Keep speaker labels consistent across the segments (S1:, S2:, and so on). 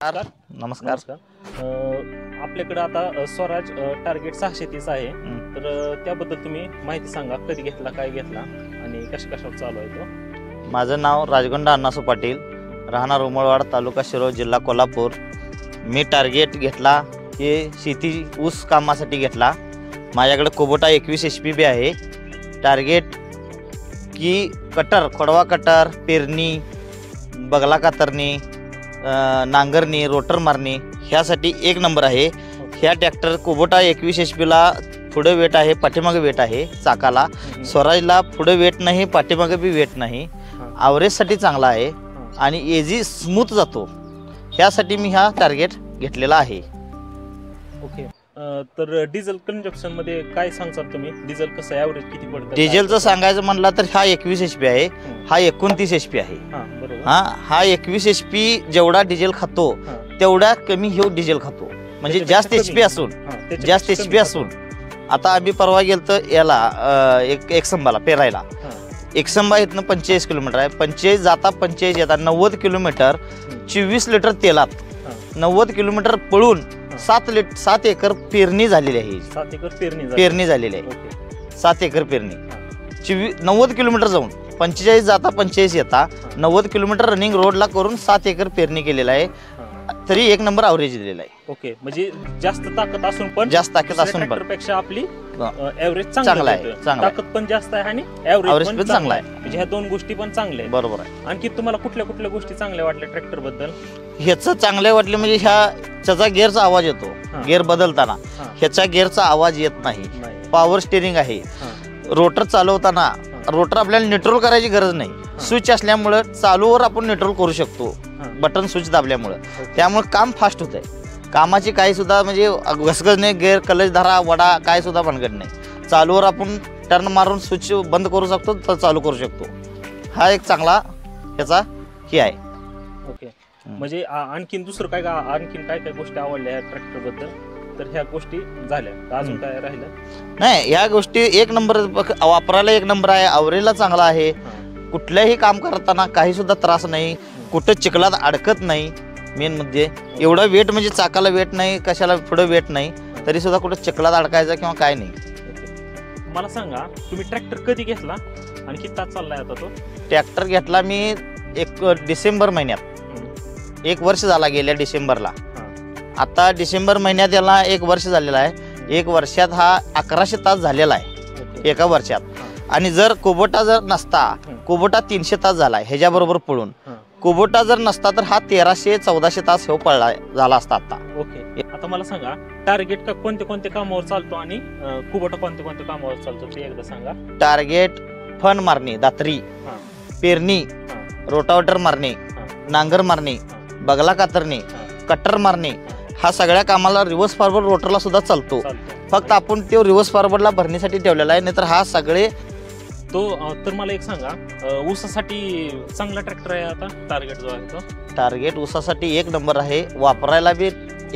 S1: नमस्कार.
S2: आपल्याकडे आता स्वराज टार्गेट 630 आहे, तर त्याबद्दल तुम्ही माहिती सांगा. कधी घेतला, काय घेतला आणि कशावर चालू आहे तो?
S1: माझं नाव राजगोंडा अण्णासू पाटील, राहणार उमरवाड, तालुका शिरोळ, जिल्हा कोल्हापूर. मी टार्गेट घेतला हे शेती ऊस कामासाठी घेतला. माझ्याकडे कुबोटा 21 HP आहे. टार्गेट की कटर, खोडवा कटर, पेरणी, बगला कातरणी, नांगरणी, रोटर मारणी ह्यासाठी एक नंबर आहे. ह्या ट्रॅक्टर कुबोटा 21 HP ला पुढे वेट आहे, पाठीमागे वेट आहे चाकाला. स्वराजला पुढे वेट नाही, पाठीमागे बी वेट नाही. ॲव्हरेजसाठी चांगला आहे आणि एजी स्मूथ जातो. ह्यासाठी मी हा टार्गेट घेतलेला आहे.
S2: ओके. तर डिझेल कंजप्शन मध्ये काय सांगता तुम्ही? डिझेल कसं ॲव्हरेज किती पडतं?
S1: डिझेलचं सांगायचं म्हटलं तर हा 21 HP आहे, हा 29 HP आहे. हा 21 HP जेवढा डिझेल खातो तेवढा कमी हे डिझेल खातो. म्हणजे जास्त HP असून आता आम्ही परवा गेलतो याला एक संभाला पेरायला. एक संभा इथनं 45 किलोमीटर आहे. 45 जाता 45 येतात 90 किलोमीटर 24 लिटर तेलात 90 किलोमीटर पळून 7 एकर पेरणी झालेली आहे.
S2: 7 एकर
S1: पेरणी झालेली आहे. 7 एकर पेरणी 90 किलोमीटर जाऊन 45 जाता 45 येता 90 किलोमीटर रनिंग रोडला करून 7 एकर पेरणी केलेला आहे. तरी एक नंबर ॲव्हरेज दिलेला आहे.
S2: ओके. म्हणजे जास्त ताकद असून पण पेक्षा आपली ॲव्हरेज चांगला आहे. ताकद पण जास्त आहे आणि ॲव्हरेज पण चांगला आहे. म्हणजे ह्या दोन गोष्टी पण चांगल्या आहेत.
S1: बरोबर आहे.
S2: आणखी तुम्हाला कुठल्या गोष्टी चांगल्या वाटल्या ट्रॅक्टर बद्दल?
S1: ह्याचं चांगले वाटले म्हणजे ह्याचा गेअरचा आवाज येतो. गेअर बदलताना ह्याचा गेअरचा आवाज येत नाही. पॉवर स्टेरिंग आहे. रोटर चालवताना रोटर आपल्याला न्यूट्रल करायची गरज नाही. स्विच असल्यामुळे चालूवर आपण न्यूट्रल करू शकतो बटन स्विच दाबल्यामुळे. त्यामुळे काम फास्ट होत आहे. कामाची काही सुद्धा म्हणजे घसघस नाही. गेअर कलच धरा वडा काय सुद्धा भानगड नाही. चालूवर आपण टर्न मारून स्विच बंद करू शकतो तर चालू करू शकतो. हा एक चांगला ह्याचा हे आहे.
S2: ओके. म्हणजे आणखीन दुसरं काय आणखीन काय गोष्टी आवडल्या ह्या ट्रॅक्टर बद्दल? तर ह्या गोष्टी झाल्या, अजून काय राहिलं?
S1: नाही, ह्या गोष्टी एक नंबर वापरायला एक नंबर आहे. ॲव्हरेजला चांगला आहे. कुठल्याही काम करताना काही सुद्धा त्रास नाही. कुठं चिखलात अडकत नाही. मेन म्हणजे एवढं वेट म्हणजे चाकाला वेट नाही, कशाला पुढे वेट नाही, तरी सुद्धा कुठं चिखलात अडकायचं किंवा काय नाही.
S2: मला सांगा, तुम्ही ट्रॅक्टर कधी घेतला आणि किती तास चाललाय आता तो?
S1: ट्रॅक्टर घेतला मी डिसेंबर महिन्यात. 1 वर्ष झाला गेल्या डिसेंबरला. आता डिसेंबर महिन्यात याला 1 वर्ष झालेला आहे. 1 वर्षात हा 1100 तास झालेला आहे एका वर्षात. आणि जर कुबोटा जर नसता, कुबोटा 300 तास झाला आहे ह्याच्याबरोबर पळून. कुबोटा जर नसता तर हा 1300-1400 तास हे पळला झाला असता आता.
S2: ओके. आता मला सांगा, टार्गेट का कोणत्या कामावर चालतो आणि कुबोटा कोणत्या कामावर चालतो ते एकदा सांगा.
S1: टार्गेट फन मारणे, दात्री, पेरणी, रोटावेटर मारणे, नांगर मारणे, बगला कातरणे, कटर मारणे, हा सगळ्या कामाला रिव्हर्स फॉरवर्ड रोटरला सुद्धा चालतो. फक्त आपण तो रिव्हर्स फॉरवर्डला भरण्यासाठी ठेवलेला आहे. नाहीतर हा सगळे
S2: तो. तर मला एक सांगा, ऊसासाठी चांगला ट्रॅक्टर आहे आता टार्गेट जो आहे तो?
S1: टार्गेट ऊसासाठी एक नंबर आहे. वापरायला बी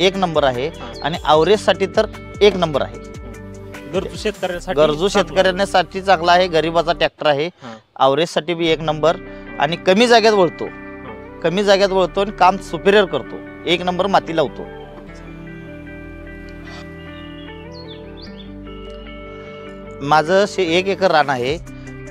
S1: एक नंबर आहे आणि ॲव्हरेजसाठी तर एक नंबर आहे. गरजू शेतकऱ्यांसाठी चांगला आहे. गरीबाचा ट्रॅक्टर आहे. ॲव्हरेजसाठी बी एक नंबर आणि कमी जागेत वळतो आणि काम सुपेरियर करतो. एक नंबर माती लावतो. माझं 1 एकर रान आहे.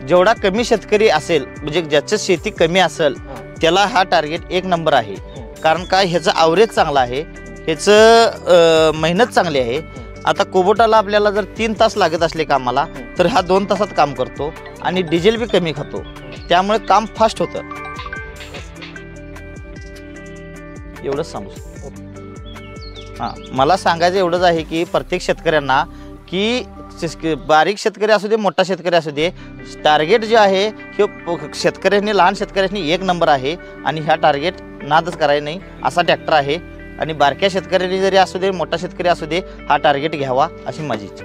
S1: जेवढा कमी शेतकरी असेल, म्हणजे ज्याचं शेती कमी असेल, त्याला हा टार्गेट एक नंबर आहे. कारण काय, ह्याचं ॲव्हरेज चांगला आहे, ह्याचं मेहनत चांगली आहे. आता कुबोटाला आपल्याला जर 3 तास लागत असले कामाला, तर हा 2 तासात काम करतो आणि डिझेल बी कमी खातो. त्यामुळे काम फास्ट होतं. एवढंच सांगू शकतो. हां, मला सांगायचं एवढंच आहे की प्रत्येक शेतकऱ्यांना, की बारीक शेतकरी असू दे, मोठा शेतकरी असू दे, टार्गेट जे आहे हे शेतकऱ्यांनी, लहान शेतकऱ्यांनी एक नंबर आहे. आणि ह्या टार्गेट नादच करायचं नाही असा ट्रॅक्टर आहे. आणि बारक्या शेतकऱ्यांनी जरी असू दे, मोठा शेतकरी असू दे, हा टार्गेट घ्यावा अशी माझी इच्छा.